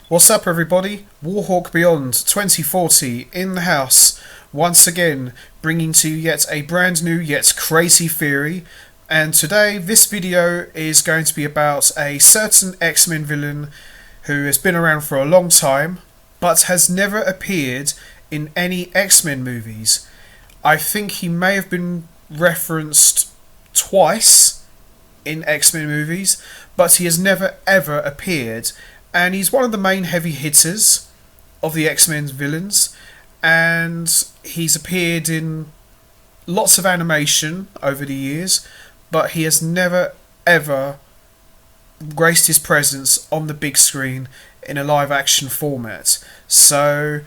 What's up, everybody? Warhawk Beyond 2040 in the house, once again bringing to you yet a brand new yet crazy theory. And today this video is going to be about a certain X-Men villain who has been around for a long time but has never appeared in any X-Men movies. I think he may have been referenced twice in X-Men movies, but he has never ever appeared. And he's one of the main heavy hitters of the X-Men villains. And he's appeared in lots of animation over the years, but he has never ever graced his presence on the big screen in a live action format. So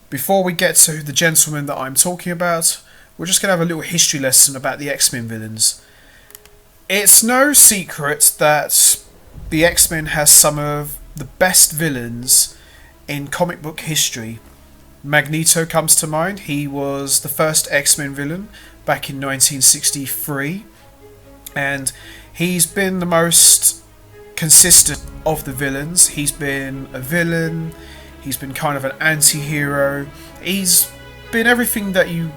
before we get to the gentleman that I'm talking about, we're just going to have a little history lesson about the X-Men villains. It's no secret that the X-Men has some of the best villains in comic book history. Magneto comes to mind. He was the first X-Men villain back in 1963, and he's been the most consistent of the villains. He's been a villain, he's been kind of an anti-hero, he's been everything that you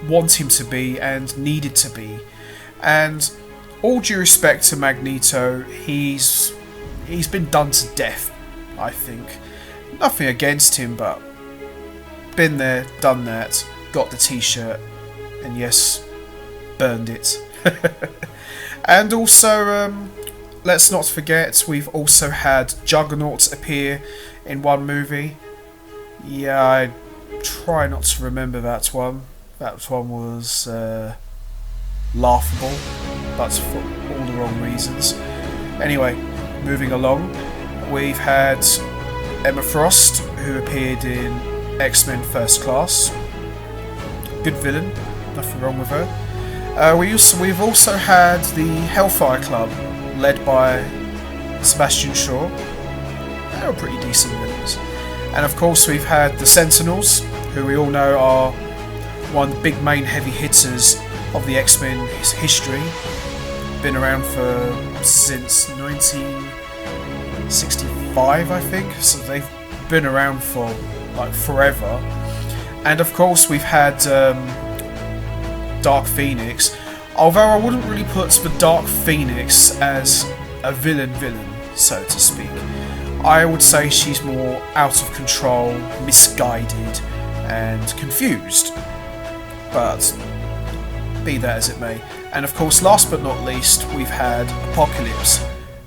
want him to be and needed to be. And all due respect to Magneto, he's been done to death, I think. Nothing against him, but been there, done that, got the t-shirt, and yes, burned it. And also, let's not forget, we've also had Juggernaut appear in one movie. Yeah, I try not to remember that one. That one was laughable, but for all the wrong reasons. Anyway, moving along, we've had Emma Frost, who appeared in X-Men First Class. Good villain, nothing wrong with her. We've also had the Hellfire Club, led by Sebastian Shaw. They were pretty decent villains. And of course we've had the Sentinels, who we all know are one of the big main heavy hitters of the X-Men history. Been around since 1965, I think, so they've been around for like forever. And of course we've had Dark Phoenix, although I wouldn't really put the Dark Phoenix as a villain, so to speak. I would say she's more out of control, misguided and confused, but be that as it may. And of course, last but not least, we've had Apocalypse,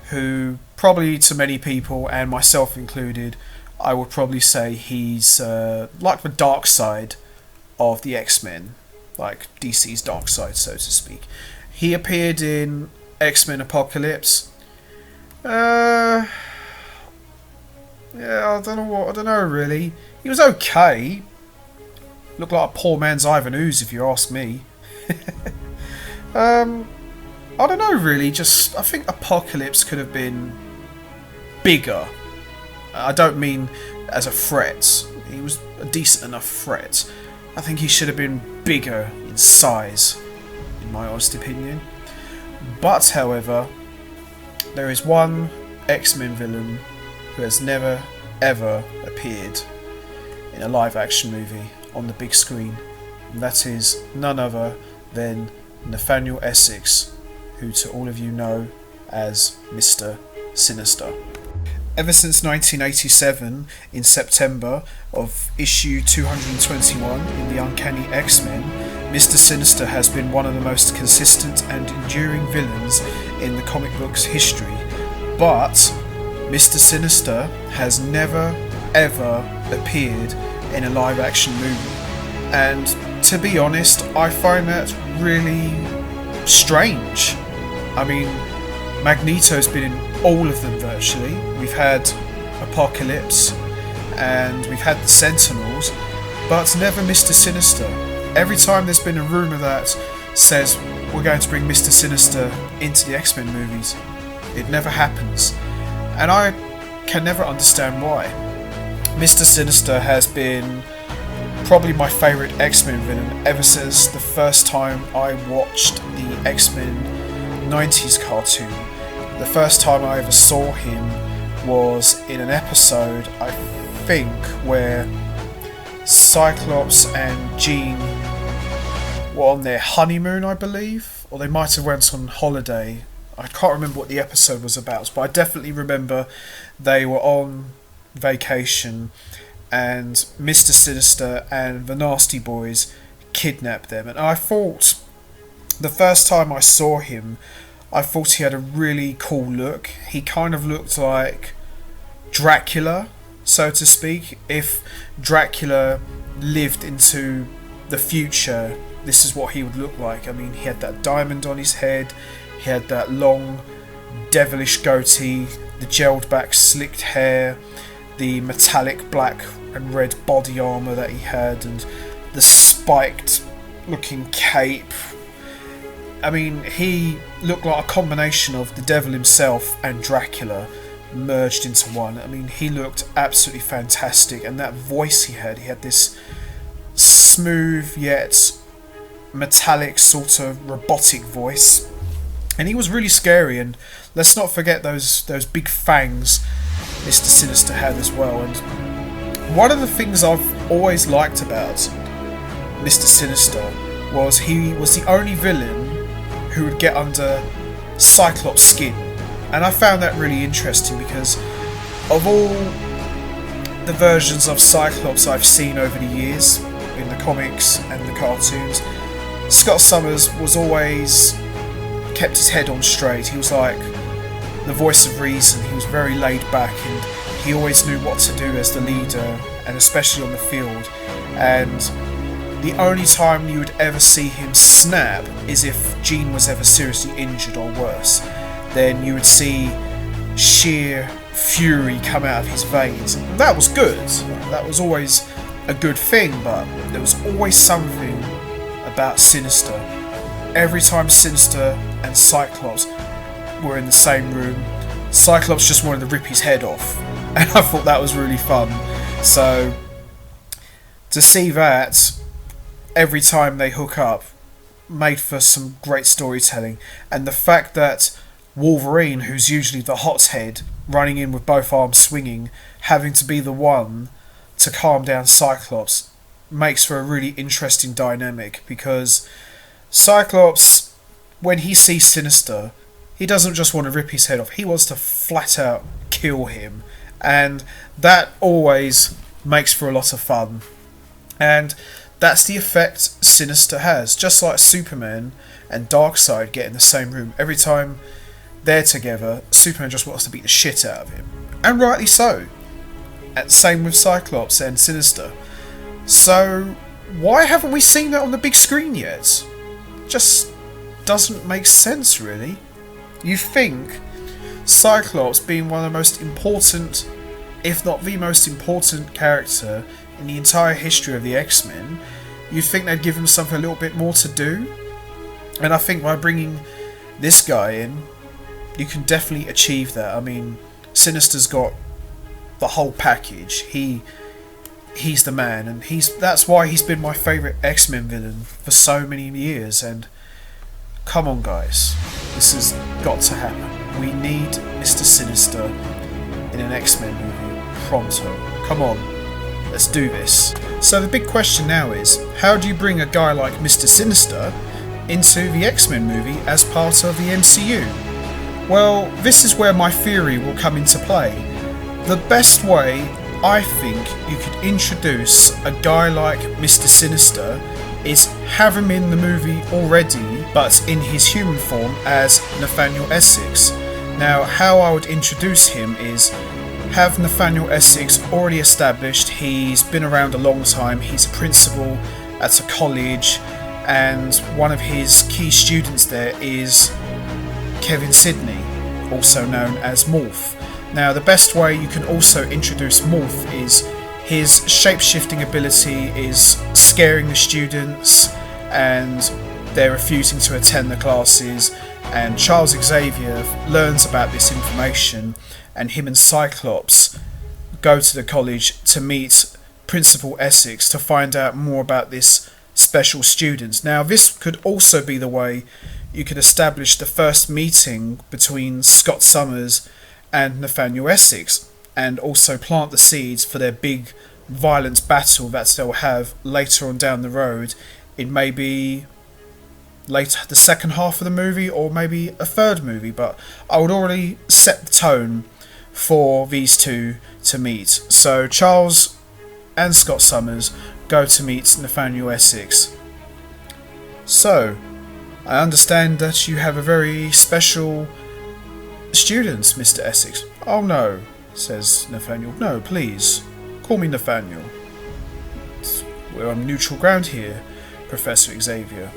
who probably to many people, and myself included, I would probably say he's like the dark side of the X-Men, like DC's dark side, so to speak. He appeared in X-Men Apocalypse. Yeah, I don't know really. He was okay. Looked like a poor man's Ivan Ooze, if you ask me. I don't know really, I think Apocalypse could have been bigger. I don't mean as a threat. He was a decent enough threat. I think he should have been bigger in size, in my honest opinion. But however, there is one X-Men villain who has never ever appeared in a live action movie on the big screen, and that is none other than Nathaniel Essex, who to all of you know as Mr Sinister. Ever since 1987, in September of issue 221 in the Uncanny X-Men, Mr Sinister has been one of the most consistent and enduring villains in the comic book's history. But Mr Sinister has never ever appeared in a live action movie. And to be honest, I find that really strange. I mean, Magneto's been in all of them virtually. We've had Apocalypse and we've had the Sentinels, but never Mr Sinister. Every time there's been a rumour that says we're going to bring Mr Sinister into the X-Men movies, it never happens. And I can never understand why. Mr Sinister has been probably my favourite X-Men villain ever since the first time I watched the X-Men 90s cartoon. The first time I ever saw him was in an episode, I think, where Cyclops and Jean were on their honeymoon, I believe, or they might have went on holiday. I can't remember what the episode was about, but I definitely remember they were on vacation and Mr Sinister and the Nasty Boys kidnapped them. And I thought, the first time I saw him, I thought he had a really cool look. He kind of looked like Dracula, so to speak. If Dracula lived into the future, this is what he would look like. I mean, he had that diamond on his head, he had that long devilish goatee, the gelled back slicked hair, the metallic black and red body armour that he had, and the spiked looking cape. I mean, he looked like a combination of the devil himself and Dracula merged into one. I mean, he looked absolutely fantastic, and that voice he had this smooth yet metallic sort of robotic voice, and he was really scary. And let's not forget those big fangs Mr Sinister had as well. And one of the things I've always liked about Mr Sinister was he was the only villain who would get under Cyclops' skin, and I found that really interesting because of all the versions of Cyclops I've seen over the years in the comics and the cartoons, Scott Summers was always kept his head on straight. He was like the voice of reason. He was very laid back and he always knew what to do as the leader, and especially on the field. And the only time you would ever see him snap is if Jean was ever seriously injured or worse. Then you would see sheer fury come out of his veins. That was good. That was always a good thing, but there was always something about Sinister. Every time Sinister and Cyclops were in the same room, Cyclops just wanted to rip his head off, and I thought that was really fun. So to see that every time they hook up made for some great storytelling. And the fact that Wolverine, who's usually the hothead, running in with both arms swinging, having to be the one to calm down Cyclops, makes for a really interesting dynamic, because Cyclops, when he sees Sinister, he doesn't just want to rip his head off, he wants to flat out kill him, and that always makes for a lot of fun. And that's the effect Sinister has. Just like Superman and Darkseid get in the same room, every time they're together, Superman just wants to beat the shit out of him, and rightly so. And same with Cyclops and Sinister. So why haven't we seen that on the big screen yet? Just doesn't make sense, really. You think Cyclops, being one of the most important, if not the most important character in the entire history of the X-Men, you'd think they'd give him something a little bit more to do. And I think by bringing this guy in, you can definitely achieve that. I mean, Sinister's got the whole package. He's the man, and that's why he's been my favourite X-Men villain for so many years. And come on, guys, this has got to happen. We need Mr Sinister in an X-Men movie pronto. Come on, let's do this. So the big question now is, how do you bring a guy like Mr Sinister into the X-Men movie as part of the MCU? Well, this is where my theory will come into play. The best way I think you could introduce a guy like Mr Sinister is have him in the movie already, but in his human form as Nathaniel Essex. Now, how I would introduce him is have Nathaniel Essex already established. He's been around a long time. He's a principal at a college, and one of his key students there is Kevin Sidney, also known as Morph. Now, the best way you can also introduce Morph is his shape-shifting ability is scaring the students, and they're refusing to attend the classes, and Charles Xavier learns about this information, and him and Cyclops go to the college to meet Principal Essex to find out more about this special student. Now, this could also be the way you could establish the first meeting between Scott Summers and Nathaniel Essex, and also plant the seeds for their big violent battle that they'll have later on down the road in maybe later the second half of the movie or maybe a third movie. But I would already set the tone for these two to meet. So Charles and Scott Summers go to meet Nathaniel Essex. So, I understand that you have a very special student, Mr. Essex. Oh no, says Nathaniel. No, please, call me Nathaniel. We're on neutral ground here, Professor Xavier.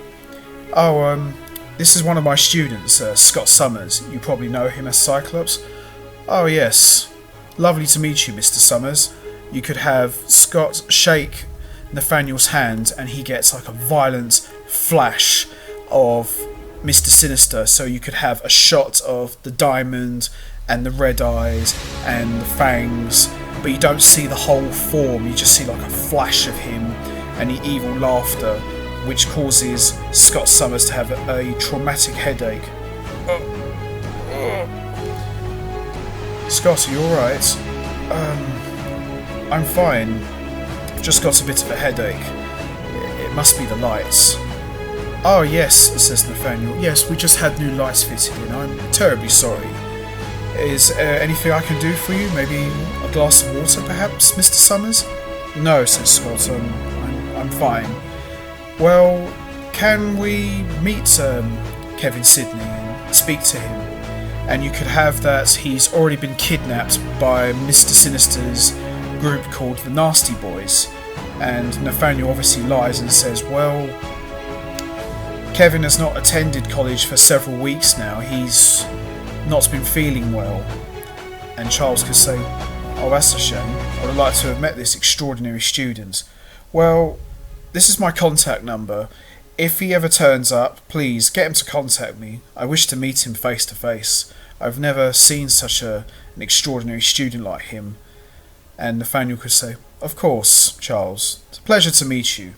Oh, this is one of my students, Scott Summers. You probably know him as Cyclops. Oh yes, lovely to meet you, Mr. Summers. You could have Scott shake Nathaniel's hand and he gets like a violent flash of Mr. Sinister, so you could have a shot of the diamond and the red eyes and the fangs, but you don't see the whole form, you just see like a flash of him and the evil laughter, which causes Scott Summers to have a traumatic headache. Scott, are you alright? I'm fine. I've just got a bit of a headache. It must be the lights. Oh yes, says Nathaniel. Yes, we just had new lights fitted in. I'm terribly sorry. Is there anything I can do for you? Maybe a glass of water, perhaps, Mr. Summers? No, says Scott. I'm fine. Well, can we meet Kevin Sidney and speak to him? And you could have that he's already been kidnapped by Mr. Sinister's group called the Nasty Boys. And Nathaniel obviously lies and says, well, Kevin has not attended college for several weeks now. He's not been feeling well. And Charles could say, oh, that's a shame. I would like to have met this extraordinary student. Well, this is my contact number. If he ever turns up, please get him to contact me. I wish to meet him face to face. I've never seen such an extraordinary student like him. And Nathaniel could say, of course, Charles. It's a pleasure to meet you.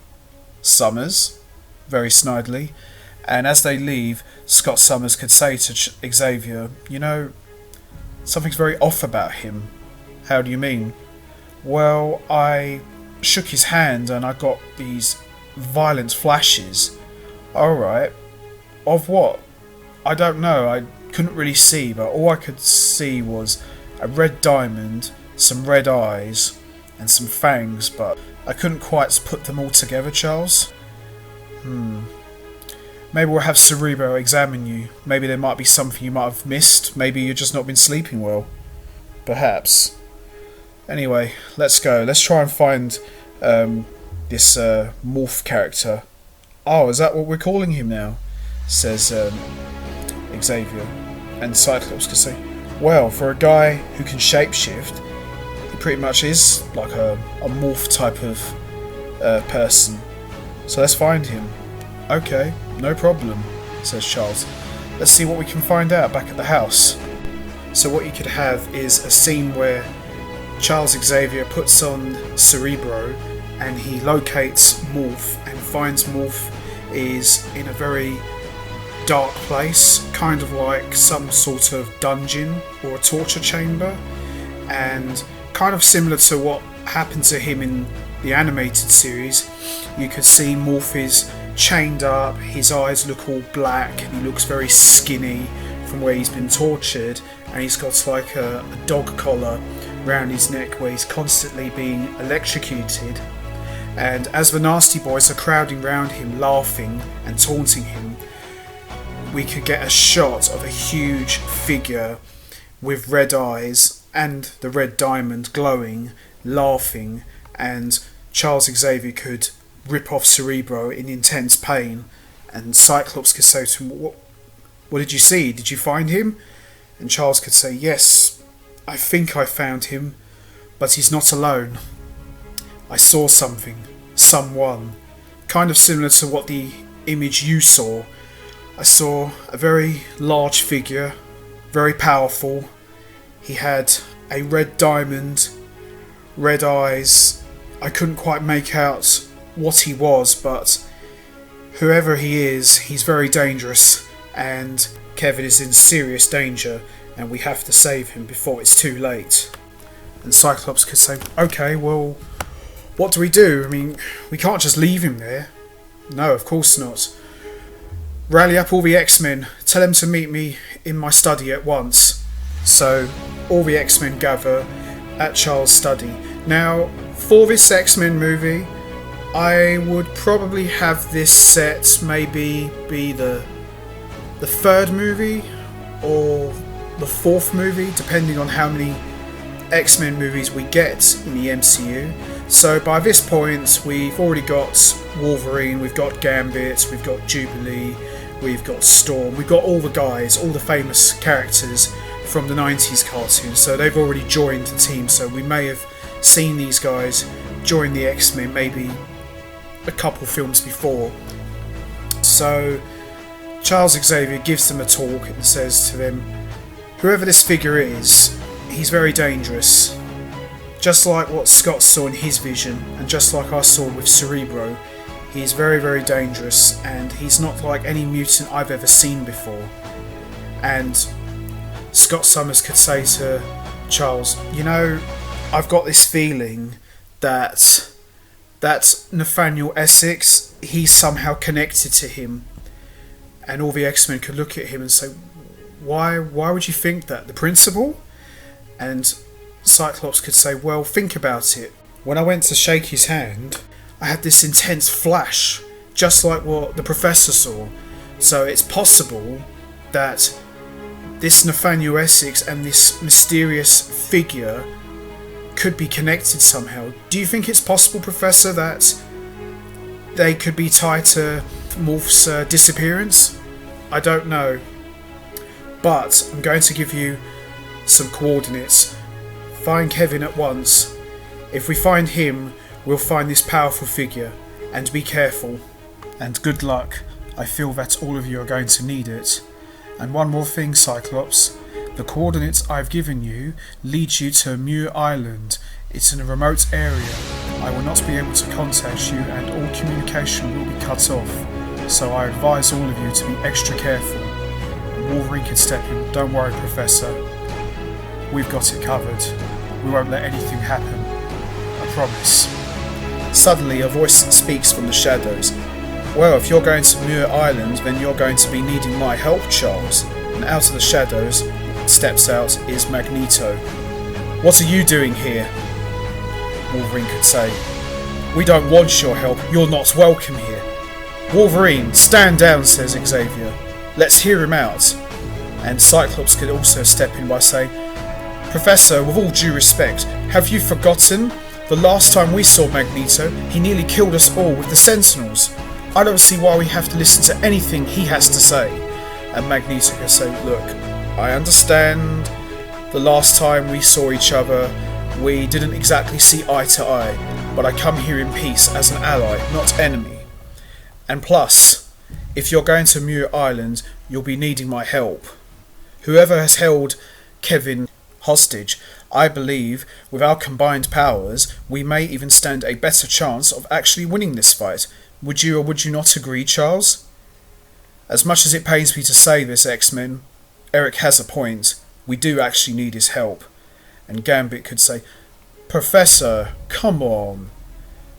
Summers, very snidely. And as they leave, Scott Summers could say to Xavier, you know, something's very off about him. How do you mean? Well, I shook his hand and I got these violent flashes. Alright. Of what? I don't know. I couldn't really see, but all I could see was a red diamond, some red eyes, and some fangs, but I couldn't quite put them all together, Charles. Maybe we'll have Cerebro examine you. Maybe there might be something you might have missed. Maybe you've just not been sleeping well. Perhaps. Anyway, let's go. Let's try and find this Morph character. Oh, is that what we're calling him now? Says Xavier. And Cyclops could say, well, for a guy who can shapeshift, he pretty much is like a morph type of person. So let's find him. Okay, no problem, says Charles. Let's see what we can find out back at the house. So what you could have is a scene where Charles Xavier puts on Cerebro and he locates Morph and finds Morph is in a very dark place, kind of like some sort of dungeon or a torture chamber, and kind of similar to what happened to him in the animated series. You could see Morph is chained up, his eyes look all black, and he looks very skinny from where he's been tortured, and he's got like a dog collar round his neck where he's constantly being electrocuted. And as the Nasty Boys are crowding round him, laughing and taunting him, we could get a shot of a huge figure with red eyes and the red diamond glowing, laughing, and Charles Xavier could rip off Cerebro in intense pain, and Cyclops could say to him, what did you see? Did you find him? And Charles could say, yes, I think I found him, but he's not alone. I saw something, someone, kind of similar to what the image you saw. I saw a very large figure, very powerful. He had a red diamond, red eyes. I couldn't quite make out what he was, but whoever he is, he's very dangerous, and Kevin is in serious danger, and we have to save him before it's too late. And Cyclops could say, okay, well, what do we do? I mean, we can't just leave him there. No, of course not. Rally up all the X-Men, tell them to meet me in my study at once. So, all the X-Men gather at Charles' study. Now, for this X-Men movie, I would probably have this set maybe be the third movie or the fourth movie, depending on how many X-Men movies we get in the MCU. So by this point, we've already got Wolverine, we've got Gambit, we've got Jubilee, we've got Storm, we've got all the guys, all the famous characters from the 90s cartoon. So they've already joined the team, so we may have seen these guys join the X-Men maybe a couple films before. So Charles Xavier gives them a talk and says to them, whoever this figure is, he's very dangerous. Just like what Scott saw in his vision, and just like I saw with Cerebro, he's very, very dangerous, and he's not like any mutant I've ever seen before. And Scott Summers could say to Charles, you know, I've got this feeling that Nathaniel Essex, he's somehow connected to him. And all the X-Men could look at him and say, why would you think that? The principal? And Cyclops could say, well, think about it. When I went to shake his hand, I had this intense flash, just like what the Professor saw. So it's possible that this Nathaniel Essex and this mysterious figure could be connected somehow. Do you think it's possible, Professor, that they could be tied to Morph's disappearance? I don't know. But I'm going to give you some coordinates. Find Kevin at once. If we find him, we'll find this powerful figure. And be careful. And good luck. I feel that all of you are going to need it. And one more thing, Cyclops. The coordinates I've given you lead you to Muir Island. It's in a remote area. I will not be able to contact you and all communication will be cut off. So I advise all of you to be extra careful. Wolverine can step in. Don't worry, Professor. We've got it covered. We won't let anything happen. I promise. Suddenly a voice speaks from the shadows. Well, if you're going to Muir Island, then you're going to be needing my help, Charles. And out of the shadows, steps out is Magneto. What are you doing here? Wolverine could say. We don't want your help. You're not welcome here. Wolverine, stand down, says Xavier. Let's hear him out. And Cyclops could also step in by saying, Professor, with all due respect, have you forgotten? The last time we saw Magneto, he nearly killed us all with the Sentinels. I don't see why we have to listen to anything he has to say. And Magneto could say, look, I understand the last time we saw each other, we didn't exactly see eye to eye, but I come here in peace as an ally, not enemy. And plus, if you're going to Muir Island, you'll be needing my help. Whoever has held Kevin hostage, I believe with our combined powers, we may even stand a better chance of actually winning this fight. Would you or would you not agree, Charles? As much as it pains me to say this, X-Men, Eric has a point. We do actually need his help. And Gambit could say, Professor, come on.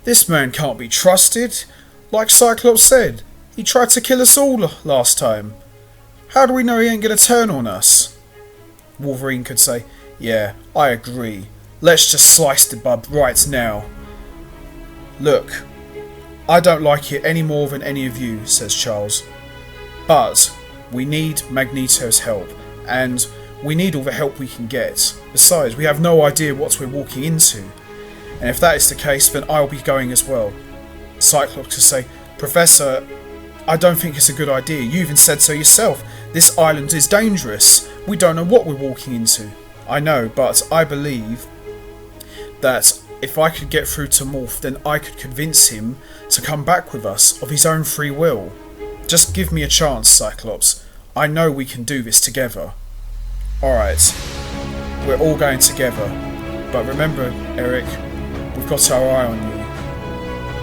This man can't be trusted. Like Cyclops said, he tried to kill us all last time. How do we know he ain't gonna turn on us? Wolverine could say, yeah, I agree. Let's just slice the bub right now. Look, I don't like it any more than any of you, says Charles. But we need Magneto's help, and we need all the help we can get. Besides, we have no idea what we're walking into. And if that is the case, then I'll be going as well. Cyclops could say, Professor, I don't think it's a good idea. You even said so yourself. This island is dangerous. We don't know what we're walking into. I know, but I believe that if I could get through to Morph, then I could convince him to come back with us of his own free will. Just give me a chance, Cyclops. I know we can do this together. Alright, we're all going together. But remember, Eric, we've got our eye on you.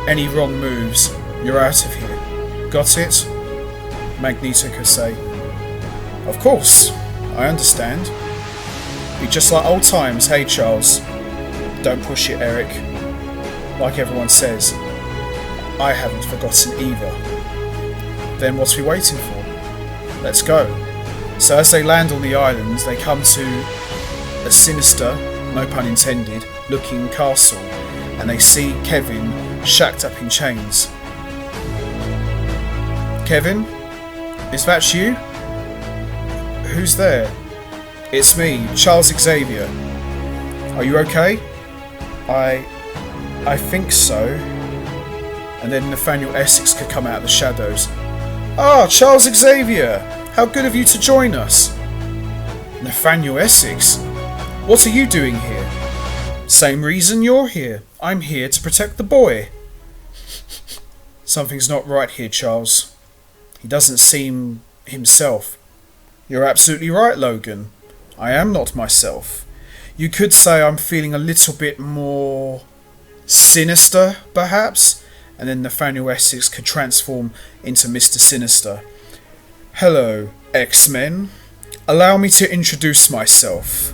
Any wrong moves, you're out of here. Got it? Magneto could say, Of course, I understand. Be just like old times, hey Charles? Don't push it, Eric. Like everyone says, I haven't forgotten either. Then what's we waiting for? Let's go. So as they land on the island, they come to a sinister, no pun intended, looking castle, and they see Kevin shacked up in chains. Kevin? Is that you? Who's there? It's me, Charles Xavier. Are you okay? I think so. And then Nathaniel Essex could come out of the shadows. Ah, Charles Xavier! How good of you to join us! Nathaniel Essex? What are you doing here? Same reason you're here. I'm here to protect the boy. Something's not right here, Charles. He doesn't seem himself. You're absolutely right, Logan. I am not myself. You could say I'm feeling a little bit more sinister, perhaps? And then Nathaniel Essex could transform into Mr Sinister. Hello, X-Men. Allow me to introduce myself.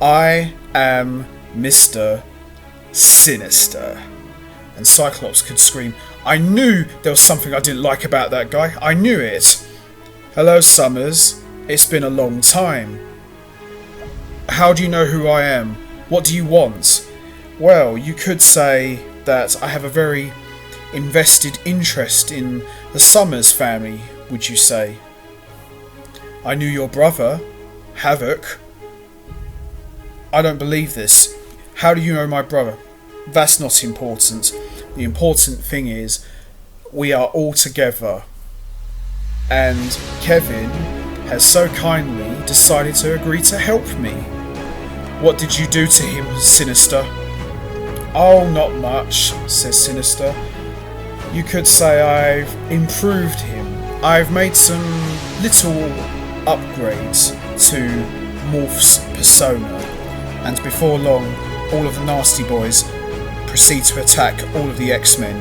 I am Mr Sinister. And Cyclops could scream, I knew there was something I didn't like about that guy. I knew it. Hello, Summers. It's been a long time. How do you know who I am? What do you want? Well, you could say that I have a very invested interest in the Summers family, would you say? I knew your brother, Havoc. I don't believe this. How do you know my brother? That's not important. The important thing is, we are all together. And Kevin has so kindly decided to agree to help me. What did you do to him, Sinister? Oh, not much, says Sinister. You could say I've improved him. I've made some little upgrades to Morph's persona. And before long, all of the nasty boys proceed to attack all of the X-Men.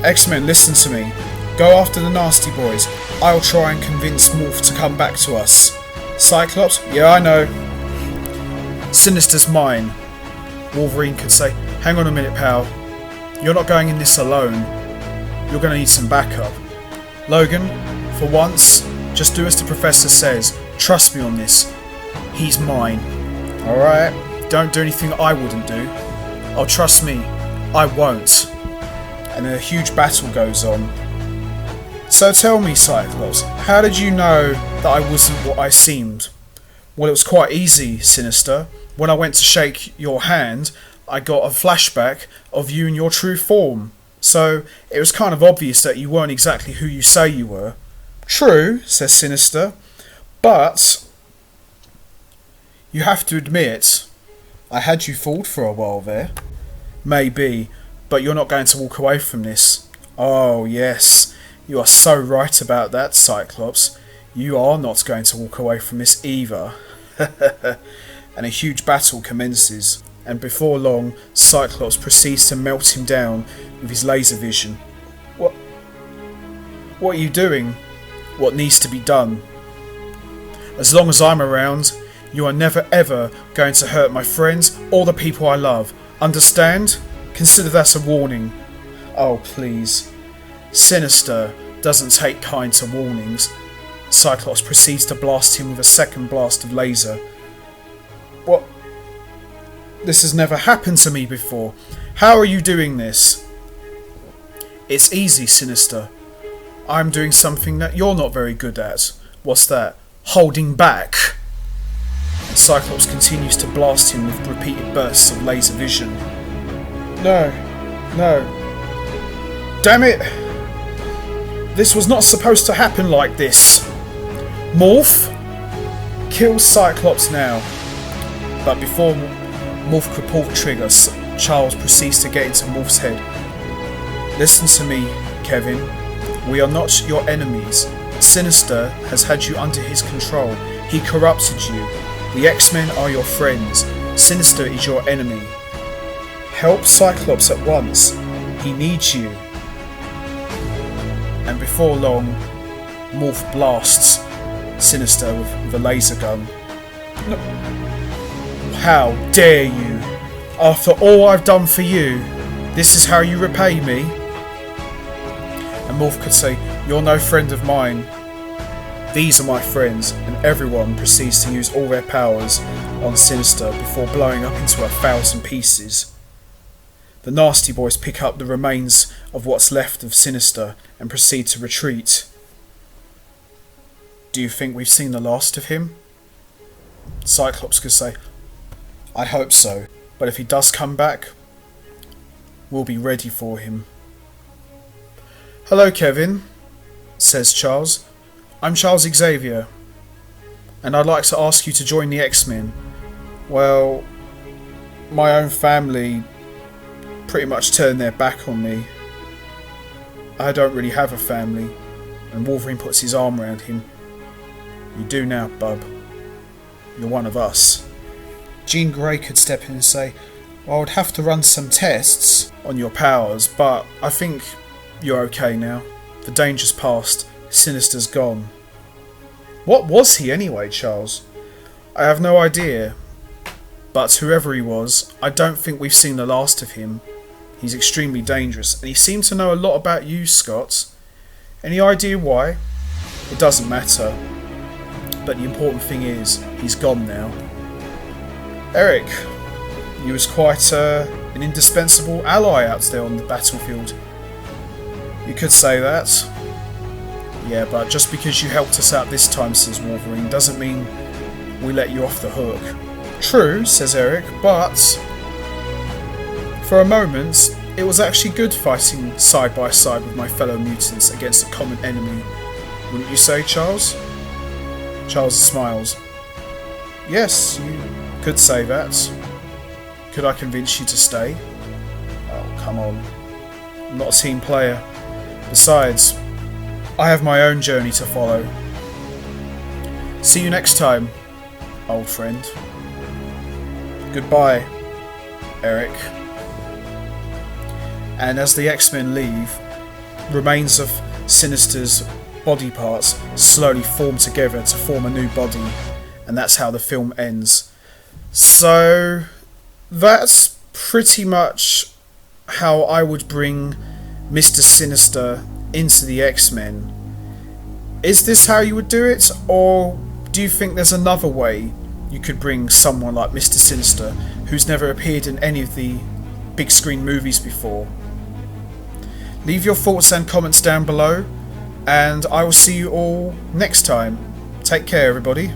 X-Men, listen to me. Go after the nasty boys. I'll try and convince Morph to come back to us. Cyclops? Yeah, I know. Sinister's mine. Wolverine could say, hang on a minute, pal. You're not going in this alone. You're going to need some backup. Logan, for once, just do as the Professor says. Trust me on this. He's mine. Alright? Don't do anything I wouldn't do. Oh, trust me, I won't. And then a huge battle goes on. So tell me, Cyclops, how did you know that I wasn't what I seemed? Well, it was quite easy, Sinister. When I went to shake your hand, I got a flashback of you in your true form. So it was kind of obvious that you weren't exactly who you say you were. True, says Sinister, but you have to admit, I had you fooled for a while there. Maybe, but you're not going to walk away from this. Oh yes, you are so right about that, Cyclops. You are not going to walk away from this either. And a huge battle commences, and before long, Cyclops proceeds to melt him down with his laser vision. What are you doing? What needs to be done? As long as I'm around, you are never ever going to hurt my friends or the people I love. Understand? Consider that a warning. Oh, please. Sinister doesn't take kind to warnings. Cyclops proceeds to blast him with a second blast of laser. What? This has never happened to me before. How are you doing this? It's easy, Sinister. I'm doing something that you're not very good at. What's that? Holding back. And Cyclops continues to blast him with repeated bursts of laser vision. No. Damn it! This was not supposed to happen like this. Morph? Kill Cyclops now. But before Morph could pull the trigger, Charles proceeds to get into Morph's head. Listen to me, Kevin. We are not your enemies. Sinister has had you under his control. He corrupted you. The X-Men are your friends. Sinister is your enemy. Help Cyclops at once. He needs you. And before long, Morph blasts Sinister with a laser gun. No. How dare you? After all I've done for you, this is how you repay me? And Morph could say, you're no friend of mine. These are my friends, and everyone proceeds to use all their powers on Sinister before blowing up into 1,000 pieces. The nasty boys pick up the remains of what's left of Sinister and proceed to retreat. Do you think we've seen the last of him? Cyclops could say, I hope so, but if he does come back, we'll be ready for him. Hello, Kevin, says Charles. I'm Charles Xavier, and I'd like to ask you to join the X-Men. Well, my own family pretty much turned their back on me. I don't really have a family. And Wolverine puts his arm around him. You do now, bub. You're one of us. Jean Grey could step in and say, well, I would have to run some tests on your powers, but I think you're okay now. The danger's past. Sinister's gone. What was he anyway, Charles? I have no idea. But whoever he was, I don't think we've seen the last of him. He's extremely dangerous, and he seemed to know a lot about you, Scott. Any idea why? It doesn't matter. But the important thing is, he's gone now. Eric, you was quite an indispensable ally out there on the battlefield. You could say that. Yeah, but just because you helped us out this time, says Wolverine, doesn't mean we let you off the hook. True, says Eric, but for a moment, it was actually good fighting side by side with my fellow mutants against a common enemy. Wouldn't you say, Charles? Charles smiles. Yes, you could say that. Could I convince you to stay? Oh, come on. I'm not a team player. Besides, I have my own journey to follow. See you next time, old friend. Goodbye, Eric. And as the X-Men leave, remains of Sinister's body parts slowly form together to form a new body, and that's how the film ends. So that's pretty much how I would bring Mr Sinister into the X-Men. Is this how you would do it, or do you think there's another way you could bring someone like Mr Sinister, who's never appeared in any of the big screen movies before? Leave your thoughts and comments down below, and I will see you all next time. Take care, everybody.